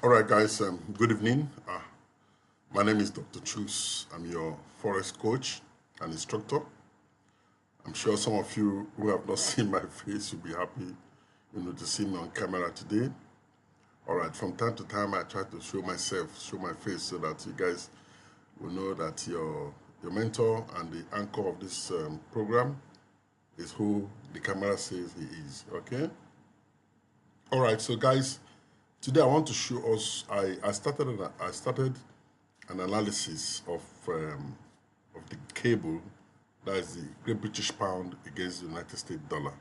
All right, guys, good evening. My name is Dr. Chus. I'm your Forex coach and instructor. I'm sure some of you who have not seen my face will be happy, to see me on camera today. All right, from time to time, I try to show my face so that you guys will know that your mentor and the anchor of this program is who the camera says he is, okay? All right, so guys, today I want to show us, I started an analysis of the cable, that is the Great British Pound against the United States dollar,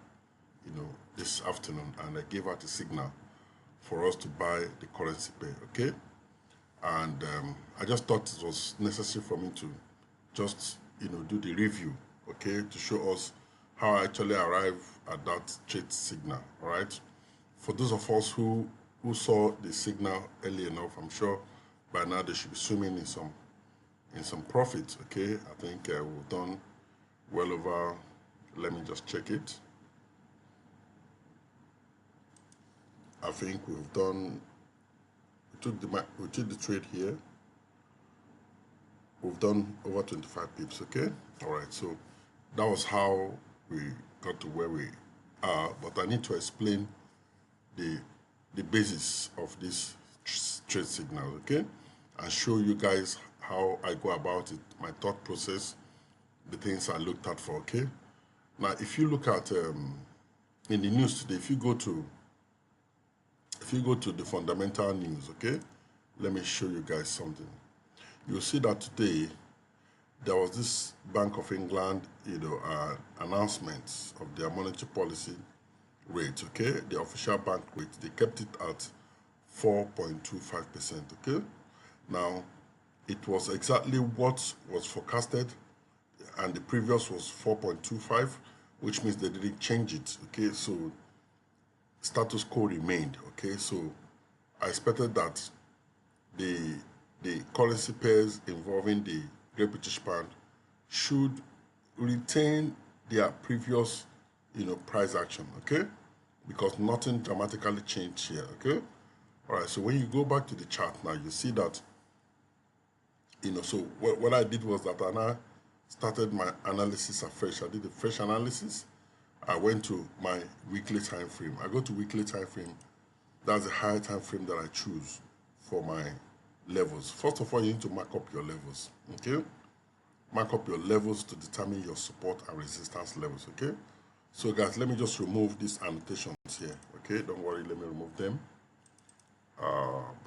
this afternoon, and I gave out a signal for us to buy the currency pair, okay? And I just thought it was necessary for me to just, do the review, okay, to show us how I actually arrived at that trade signal, all right? For those of us who saw the signal early enough, I'm sure by now they should be swimming in some profit, okay? I think we've done well over, let me just check it. I think we've done, we took the trade here. We've done over 25 pips, okay? All right, so that was how we got to where we are, but I need to explain the basis of this trade signal, okay? And show you guys how I go about it, my thought process, the things I looked at for, okay? Now, if you look at in the news today, if you go to the fundamental news, okay, let me show you guys something. You'll see that today there was this Bank of England, announcements of their monetary policy rate, okay, the official bank rate. They kept it at 4.25%, okay. Now, it was exactly what was forecasted, and the previous was 4.25, which means they didn't change it, okay. So status quo remained, okay. So I expected that the currency pairs involving the Great British Pound should retain their previous, price action, okay? Because nothing dramatically changed here, okay? All right, so when you go back to the chart now, you see that, so what I did was that I now started my analysis afresh. I did a fresh analysis. I went to my weekly time frame. I go to weekly time frame. That's the higher time frame that I choose for my levels. First of all, you need to mark up your levels, okay? Mark up your levels to determine your support and resistance levels, okay? So guys, let me just remove these annotations here, okay? Don't worry, let me remove them.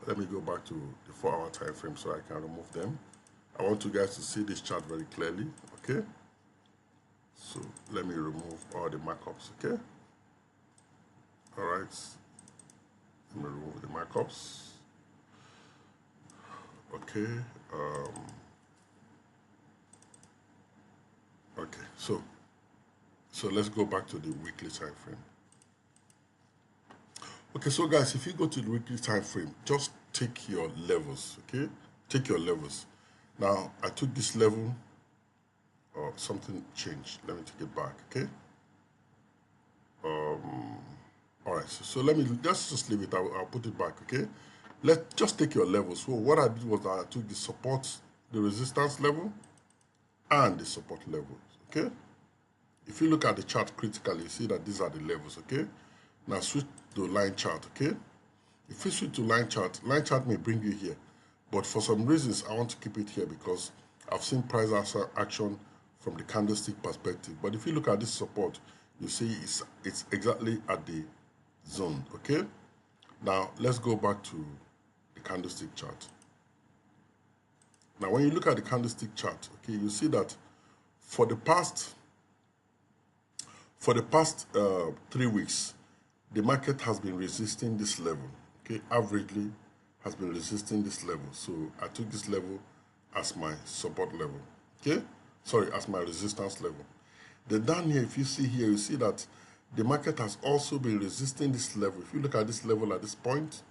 Let me go back to the 4-hour time frame so I can remove them. I want you guys to see this chart very clearly, okay? So let me remove all the markups, okay? All right, let me remove the markups. Okay, okay, so let's go back to the weekly time frame. Okay, so guys, if you go to the weekly time frame, just take your levels, okay? Take your levels. Now, I took this level, or something changed. Let me take it back, okay? All right, so let's just leave it. I'll put it back, okay? Let's just take your levels. So what I did was that I took the support, the resistance level, and the support levels, okay? If you look at the chart critically, you see that these are the levels, okay? Now switch to line chart, okay? If you switch to line chart may bring you here. But for some reasons, I want to keep it here because I've seen price action from the candlestick perspective. But if you look at this support, you see it's exactly at the zone, okay? Now, let's go back to the candlestick chart. Now, when you look at the candlestick chart, okay, you see that for the past 3 weeks, the market has been resisting this level, okay? Averagely has been resisting this level. So I took this level as my support level, okay? Sorry, as my resistance level. Then down here, if you see here, you see that the market has also been resisting this level. If you look at this level at this point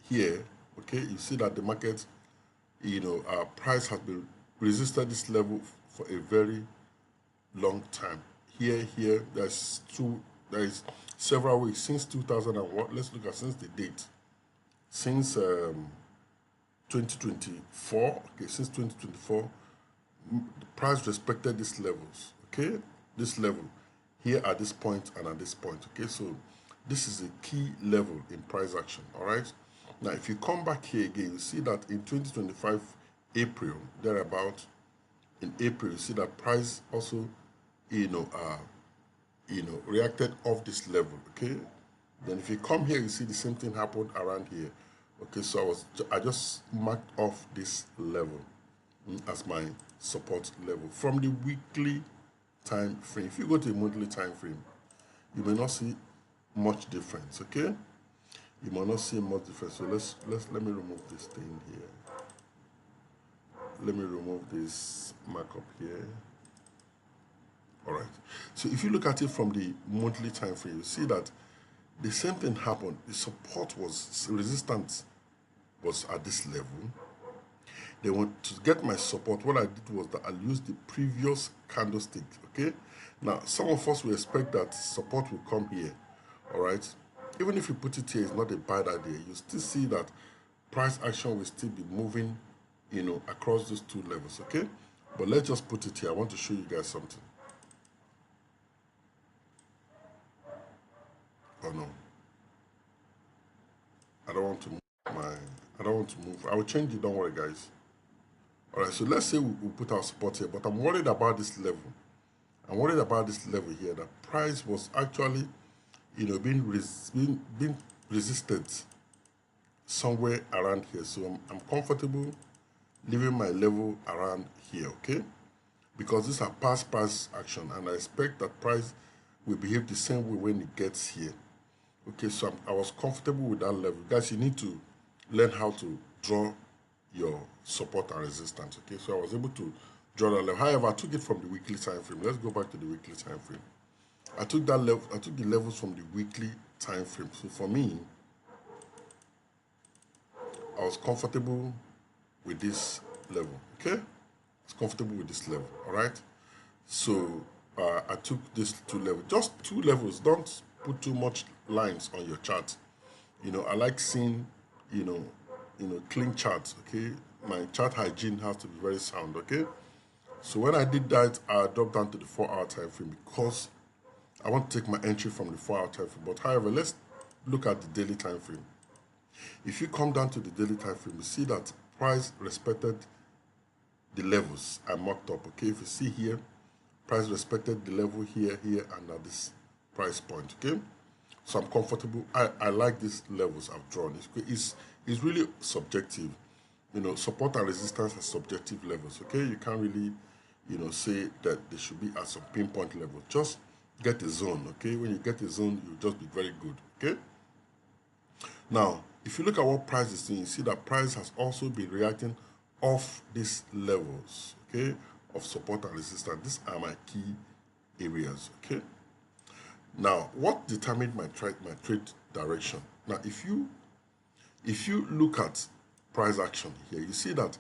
here, okay, you see that the market, price has been resisted this level for a very long time. Here, there is several weeks since 2000 and what? Let's look at since the date. since 2024. Okay, since 2024, the price respected these levels. Okay, this level here at this point and at this point. Okay, so this is a key level in price action. All right. Now, if you come back here again, you see that in 2025 April, thereabout, in April, you see that price also, reacted off this level. Okay, then if you come here, you see the same thing happened around here. Okay, so I just marked off this level as my support level from the weekly time frame. If you go to the monthly time frame, you may not see much difference. Okay, you might not see much difference. So let me remove this thing here. Let me remove this markup here. All right. So if you look at it from the monthly time frame, you see that the same thing happened. The support was resistance was at this level. They want to get my support. What I did was that I used the previous candlestick. Okay. Now some of us will expect that support will come here. All right. Even if you put it here, it's not a bad idea. You still see that price action will still be moving, across those two levels. Okay. But let's just put it here. I want to show you guys something. Oh no. I don't want to move. I will change it, don't worry guys. Alright, so let's say we put our support here, but I'm worried about this level. I'm worried about this level here. The price was actually, being resisted somewhere around here. So I'm comfortable leaving my level around here, okay? Because these are past price action, and I expect that price will behave the same way when it gets here. Okay, so I was comfortable with that level. Guys, you need to learn how to draw your support and resistance. Okay, so I was able to draw that level. However, I took it from the weekly time frame. Let's go back to the weekly time frame. I took that level. I took the levels from the weekly time frame. So for me, I was comfortable with this level. Okay, it's comfortable with this level. All right. So I took these two levels, just two levels. Don't put too much lines on your chart. I like seeing, clean charts. Okay, my chart hygiene has to be very sound. Okay, so when I did that, I dropped down to the 4-hour time frame because I want to take my entry from the 4-hour time frame. But however, let's look at the daily time frame. If you come down to the daily time frame, you see that price respected the levels I marked up. Okay, if you see here, price respected the level here, and at this price point. Okay, so I'm comfortable. I like these levels I've drawn. It's really subjective. Support and resistance are subjective levels. Okay, you can't really, say that they should be at some pinpoint level. Just get a zone. Okay, when you get a zone, you'll just be very good. Okay. Now, if you look at what price is doing, you see that price has also been reacting off these levels. Okay, of support and resistance. These are my key areas. Okay. Now, what determined my trade direction? Now, if you look at price action here, you see that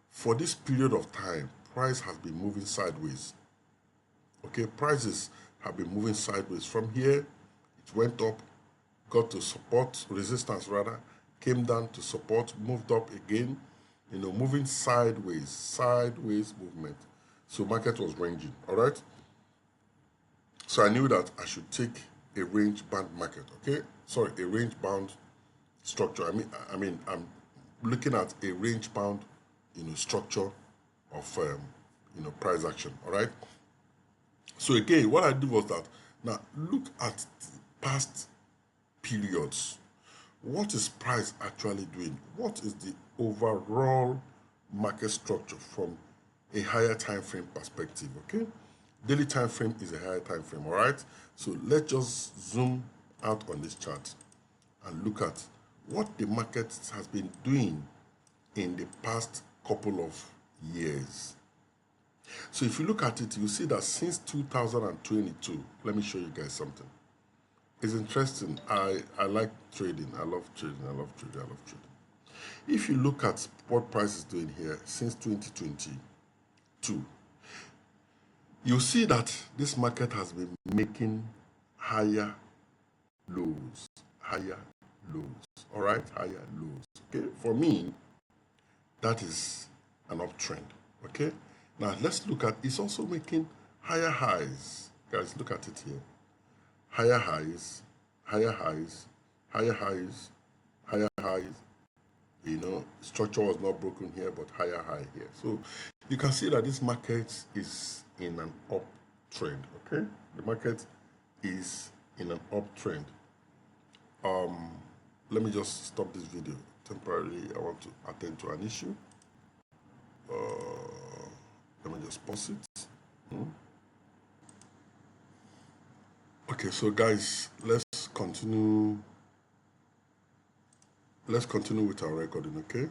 for this period of time, price has been moving sideways. Okay, prices have been moving sideways. From here, it went up, got to support, resistance rather, came down to support, moved up again, moving sideways movement. So market was ranging, all right? So I knew that I should take a range bound market, okay? Sorry, a range bound structure. I mean, I'm looking at a range bound, structure of, price action, all right? So again, what I did was that, now look at past periods. What is price actually doing? What is the overall market structure from a higher time frame perspective, okay? Daily time frame is a higher time frame, all right? So let's just zoom out on this chart and look at what the market has been doing in the past couple of years. So if you look at it, you see that since 2022, let me show you guys something. It's interesting. I like trading. I love trading. If you look at what price is doing here since 2022, you see that this market has been making higher lows, higher lows. All right, higher lows. Okay, for me, that is an uptrend. Okay, now let's look at, it's also making higher highs. Guys, look at it here. Higher highs, higher highs, higher highs, higher highs. You know, structure was not broken here, but higher high here. So you can see that this market is in an uptrend. Okay, the market is in an uptrend. Let me just stop this video temporarily. I want to attend to an issue. Let me just pause it. Okay, so guys, let's continue. Let's continue with our recording, okay?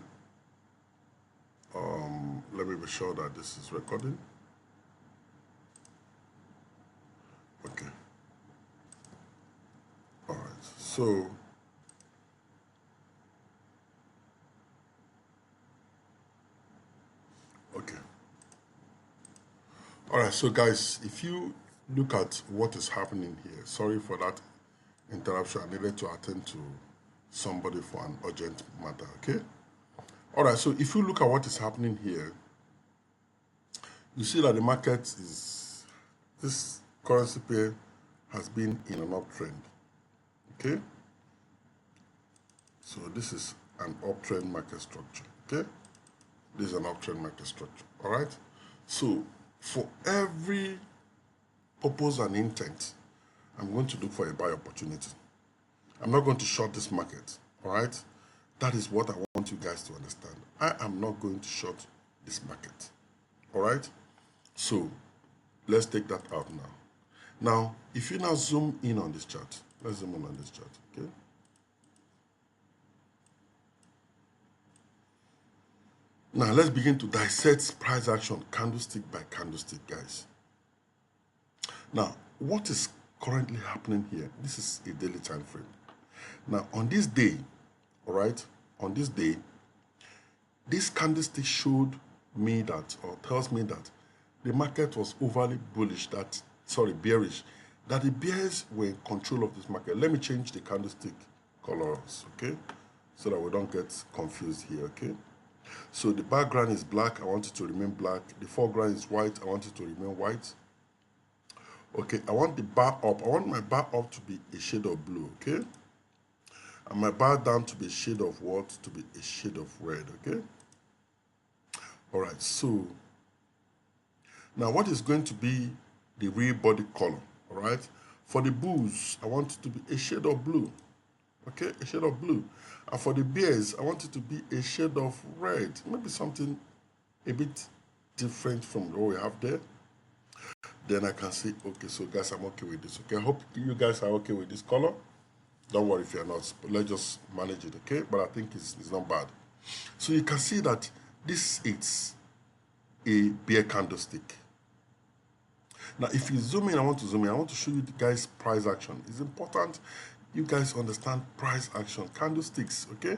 Let me be sure that this is recording. Okay. All right, so okay. All right, so guys, if you look at what is happening here, sorry for that interruption. I needed to attend to somebody for an urgent matter, okay? All right, so if you look at what is happening here, you see that the market is, this currency pair has been in an uptrend, okay? So this is an uptrend market structure, okay? This is an uptrend market structure, all right? So for every purpose and intent, I'm going to look for a buy opportunity. I'm not going to short this market, all right? That is what I want you guys to understand. I am not going to short this market, all right? So let's take that out now. Now, if you now zoom in on this chart, let's zoom in on this chart, okay? Now, let's begin to dissect price action candlestick by candlestick, guys. Now, what is currently happening here? This is a daily time frame. Now, on this day, all right, on this day, this candlestick showed me that, or tells me that the market was overly bullish, bearish, that the bears were in control of this market. Let me change the candlestick colors, okay, so that we don't get confused here, okay? So the background is black, I want it to remain black. The foreground is white, I want it to remain white. Okay, I want the bar up, I want my bar up to be a shade of blue, okay? And my bar down to be a shade of what? To be a shade of red, okay? All right, so now what is going to be the real body color, all right? For the bulls, I want it to be a shade of blue, okay? A shade of blue. And for the bears, I want it to be a shade of red, maybe something a bit different from what we have there. Then I can say, okay, so guys, I'm okay with this, okay? I hope you guys are okay with this color. Don't worry if you're not, but let's just manage it, okay? But I think it's not bad. So you can see that this is a bear candlestick. Now, if you zoom in, I want to zoom in. I want to show you the guys' price action. It's important you guys understand price action, candlesticks, okay?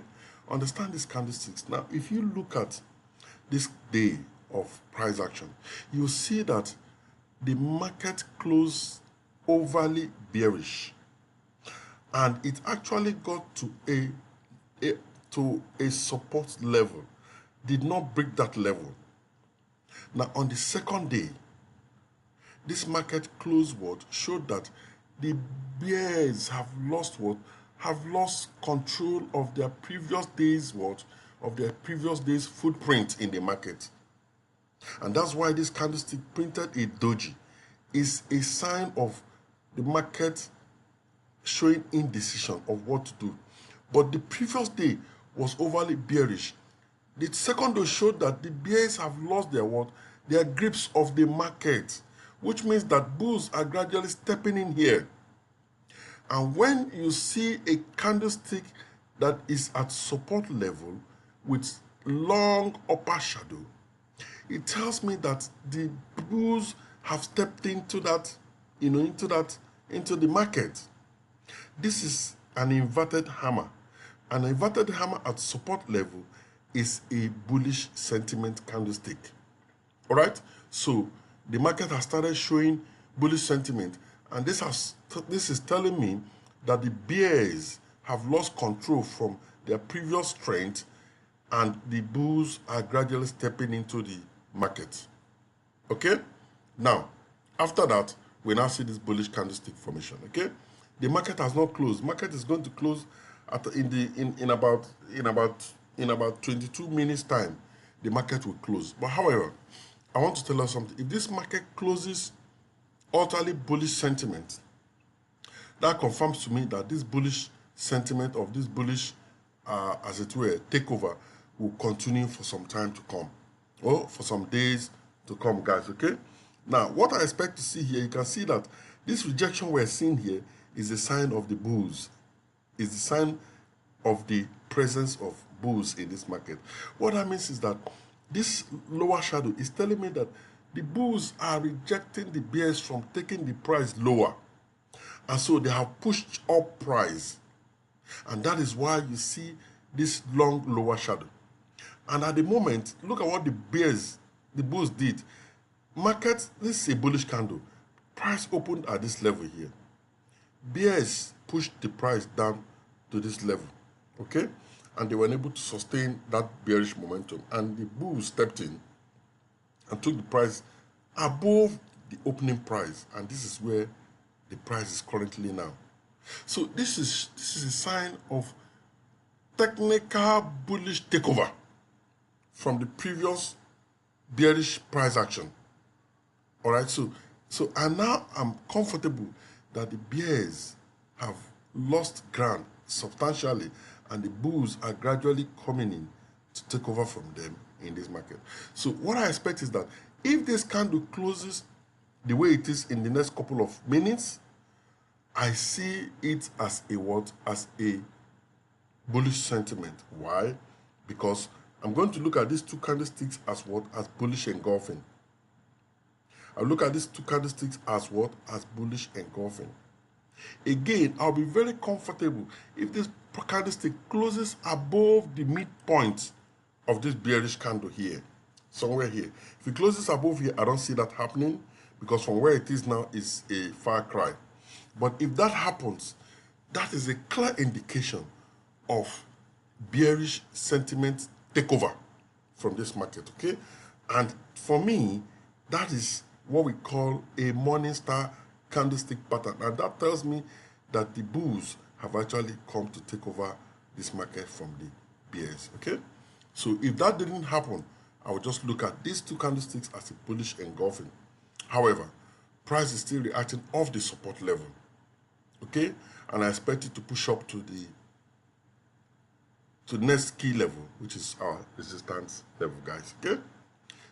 Understand these candlesticks. Now, if you look at this day of price action, you'll see that the market closed overly bearish. And it actually got to a support level, did not break that level. Now, on the second day, this market closed what showed that the bears have lost what? Have lost control of their previous days what? Of their previous days footprint in the market. And that's why this candlestick printed a doji. Is a sign of the market showing indecision of what to do. But the previous day was overly bearish. The second day showed that the bears have lost their what? Their grips of the market, which means that bulls are gradually stepping in here. And when you see a candlestick that is at support level with long upper shadow, it tells me that the bulls have stepped into that, into the market. This is an inverted hammer. An inverted hammer at support level is a bullish sentiment candlestick. All right? So the market has started showing bullish sentiment, and this is telling me that the bears have lost control from their previous strength, and the bulls are gradually stepping into the market. Okay? Now, after that, we now see this bullish candlestick formation. Okay? The market has not closed. Market is going to close in about 22 minutes time. The market will close. But however, I want to tell us something. If this market closes utterly bullish sentiment, that confirms to me that this bullish sentiment of this bullish, as it were, takeover will continue for some time to come, or for some days to come, guys. Okay? Now, what I expect to see here, you can see that this rejection we're seeing here is a sign of the bulls. Is the sign of the presence of bulls in this market. What that means is that this lower shadow is telling me that the bulls are rejecting the bears from taking the price lower. And so they have pushed up price. And that is why you see this long lower shadow. And at the moment, look at what the bulls did. Market, this is a bullish candle. Price opened at this level here. Bears pushed the price down to this level. Okay? And they were unable to sustain that bearish momentum. And the bulls stepped in and took the price above the opening price. And this is where the price is currently now. So this is a sign of technical bullish takeover from the previous bearish price action. All right, so and now I'm comfortable that the bears have lost ground substantially, and the bulls are gradually coming in to take over from them in this market. So what I expect is that if this candle closes the way it is in the next couple of minutes, I see it as a what? As a bullish sentiment. Why? Because I'm going to look at these two candlesticks as what? As bullish engulfing. I look at these two candlesticks as what? As bullish engulfing. Again, I'll be very comfortable if this candlestick closes above the midpoint of this bearish candle here, somewhere here. If it closes above here, I don't see that happening, because from where it is now is a far cry. But if that happens, that is a clear indication of bearish sentiment takeover from this market, okay? And for me, that is what we call a morning star candlestick pattern. And that tells me that the bulls have actually come to take over this market from the bears, okay? So if that didn't happen, I would just look at these two candlesticks as a bullish engulfing. However, price is still reacting off the support level, okay? And I expect it to push up to the next key level, which is our resistance level, guys, okay?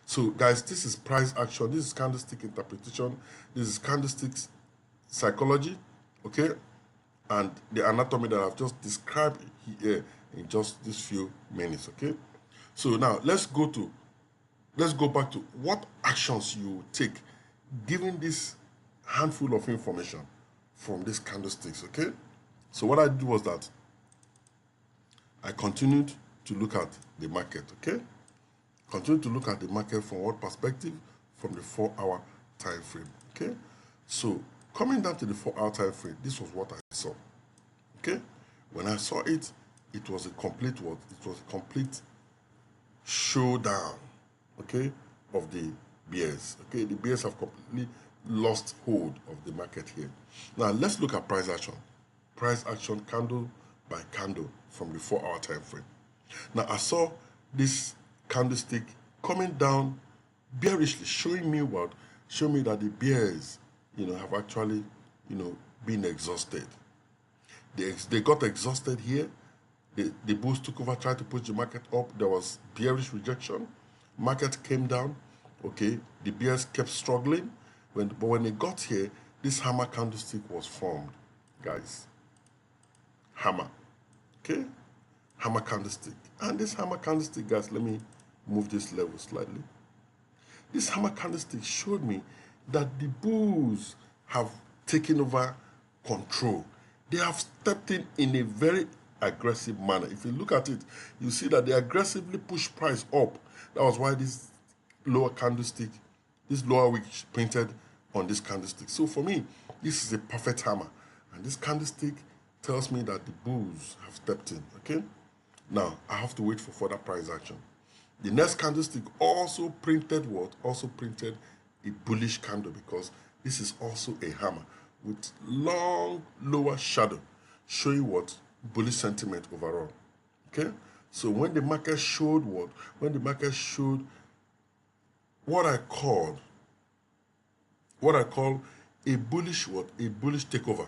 So, guys, this is price action. This is candlestick interpretation. This is candlestick psychology, okay? And the anatomy that I've just described here in just these few minutes, okay? So now let's go back to what actions you take given this handful of information from these candlesticks, okay? So what I did was that I continued to look at the market, okay? Continue to look at the market from what perspective? From the 4-hour time frame, okay? So coming down to the 4-hour time frame, this was what I saw, okay? When I saw it, it was a complete what? It was a complete showdown, okay, of the bears, okay? The bears have completely lost hold of the market here. Now, let's look at price action. Price action candle by candle from the 4-hour time frame. Now, I saw this candlestick coming down bearishly, showing me what? Showing me that the bears, have actually, been exhausted. They got exhausted here. The bulls took over, tried to push the market up. There was bearish rejection. Market came down. Okay, the bears kept struggling. But when they got here, this hammer candlestick was formed, guys. Hammer. Okay? Hammer candlestick. And this hammer candlestick, guys, let me move this level slightly. This hammer candlestick showed me that the bulls have taken over control. They have stepped in a very aggressive manner. If you look at it, you see that they aggressively push price up. That was why this lower candlestick, this lower wick painted on this candlestick. So for me, this is a perfect hammer. And this candlestick tells me that the bulls have stepped in, okay? Now, I have to wait for further price action. The next candlestick also printed what? Also printed a bullish candle, because this is also a hammer with long lower shadow showing what? Bullish sentiment overall, okay? So when the market showed what? When the market showed what I call a bullish what? A bullish takeover,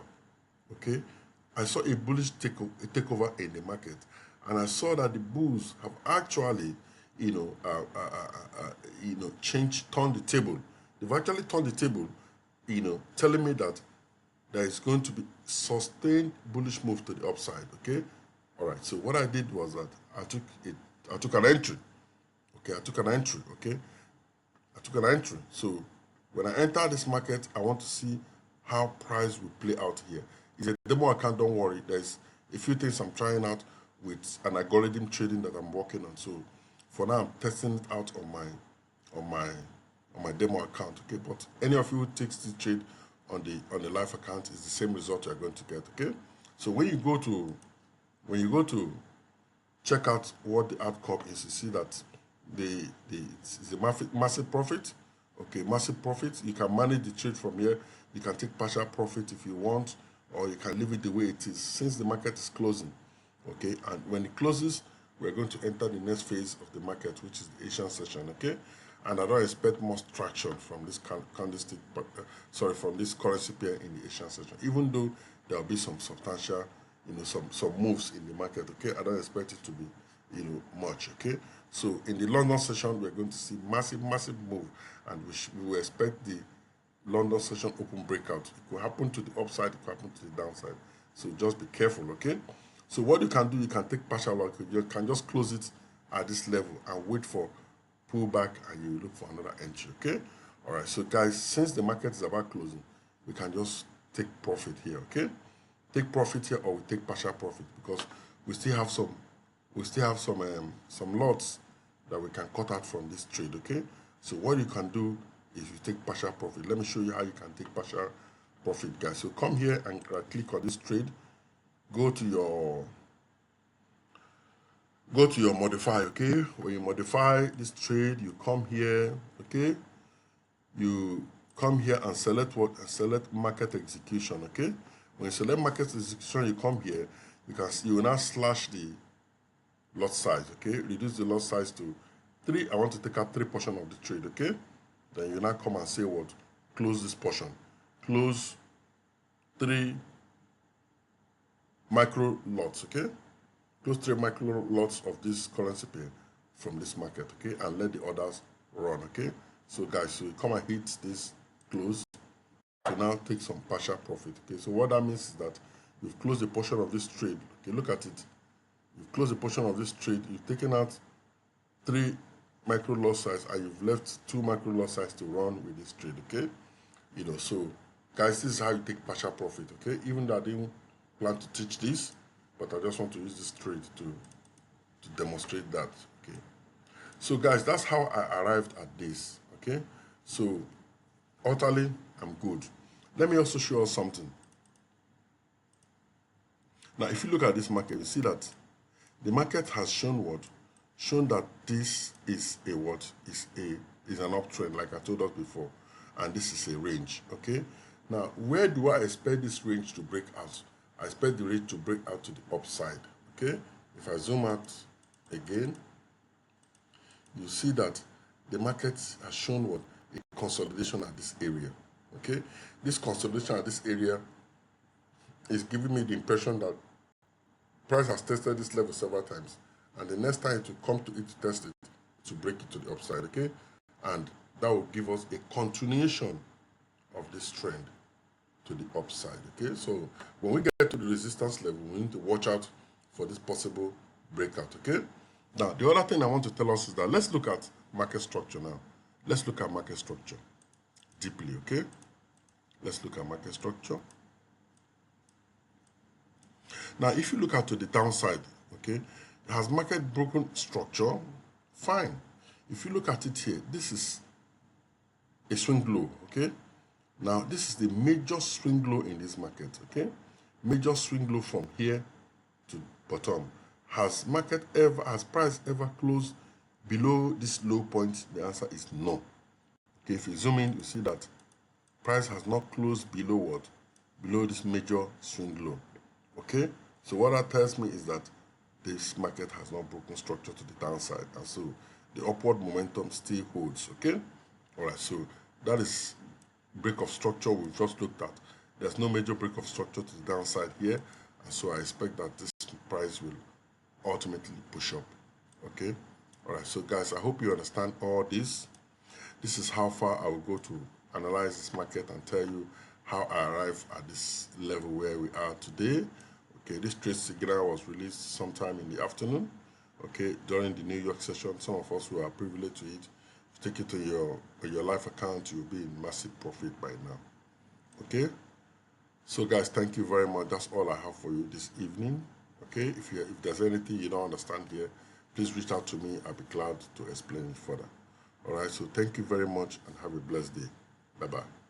okay? I saw a bullish takeover in the market, and I saw that the bulls have actually, turned the table. They've actually turned the table, telling me that there is going to be sustained bullish move to the upside. Okay, all right. So what I did was that I took an entry. Okay, I took an entry. Okay, I took an entry. So when I enter this market, I want to see how price will play out here. It's a demo account, don't worry. There's a few things I'm trying out with an algorithm trading that I'm working on. So for now, I'm testing it out on my demo account. Okay, but any of you who takes the trade on the live account is the same result you're going to get. Okay, so when you go to check out what the outcome is, you see that it's a massive profit. Okay, massive profit. You can manage the trade from here. You can take partial profit if you want, or you can leave it the way it is since the market is closing. Okay, and when it closes, we're going to enter the next phase of the market, which is the Asian session. Okay, and I don't expect much traction from this candlestick, from this currency pair in the Asian session, even though there will be some substantial, some moves in the market. Okay, I don't expect it to be, much. Okay, so in the London session, we're going to see massive move, and we will expect the London session open breakout. It could happen to the upside, it could happen to the downside. So just be careful, okay? So what you can do, you can take partial loss. You can just close it at this level and wait for pullback, and you look for another entry, okay? All right, so guys, since the market is about closing, we can just take profit here, okay? Take profit here, or we take partial profit, because we still have some lots that we can cut out from this trade, okay? So what you can do is you take partial profit. Let me show you how you can take partial profit, guys. So come here and click on this trade. Go to your modify, okay? When you modify this trade, you come here, okay? You come here and select what? Select market execution, okay? When you select market execution, you come here. You will now slash the lot size, okay? Reduce the lot size to 3. I want to take out 3 portions of the trade, okay? Then you now come and say what? Close this portion. Close 3 micro lots, okay? Close 3 micro lots of this currency pair from this market, okay? And let the others run, okay? So guys, so you come and hit this close to now take some partial profit, okay? So what that means is that you've closed a portion of this trade, okay? Look at it. You've closed a portion of this trade. You've taken out 3 micro lot size, and you've left 2 micro lot size to run with this trade, okay? So guys, this is how you take partial profit, okay? Even though I didn't plan to teach this, but I just want to use this trade to demonstrate that, okay? So guys, that's how I arrived at this, okay? So utterly, I'm good. Let me also show you something. Now, if you look at this market, you see that the market has shown what? Shown that this is a what? Is an uptrend, like I told us before, and this is a range, okay? Now, where do I expect this range to break out? I expect the range to break out to the upside, okay? If I zoom out again, you see that the market has shown what? A consolidation at this area, okay? This consolidation at this area is giving me the impression that price has tested this level several times, and the next time it will come to it to test it, to break it to the upside, okay? And that will give us a continuation of this trend to the upside, okay? So when we get to the resistance level, we need to watch out for this possible breakout, okay? Now, the other thing I want to tell us is that let's look at market structure now. Let's look at market structure deeply, okay? Let's look at market structure. Now, if you look at to the downside, okay, has market broken structure? Fine. If you look at it here, this is a swing low, okay? Now, this is the major swing low in this market, okay? major swing low from here to bottom. Has price ever closed below this low point? The answer is no. Okay, if you zoom in, you see that price has not closed below what? Below this major swing low. Okay, so what that tells me is that this market has not broken structure to the downside, and so the upward momentum still holds. Okay, all right, so that is break of structure we've just looked at. There's no major break of structure to the downside here, and so I expect that this price will ultimately push up. Okay, all right, so guys, I hope you understand all this. This is how far I will go to analyze this market and tell you how I arrived at this level where we are today. Okay, this trade signal was released sometime in the afternoon. Okay, during the New York session, some of us who are privileged to it, if you take it to your live account, you'll be in massive profit by now. Okay, so guys, thank you very much. That's all I have for you this evening. Okay, if there's anything you don't understand here, please reach out to me. I'll be glad to explain it further. All right, so thank you very much and have a blessed day. Bye-bye.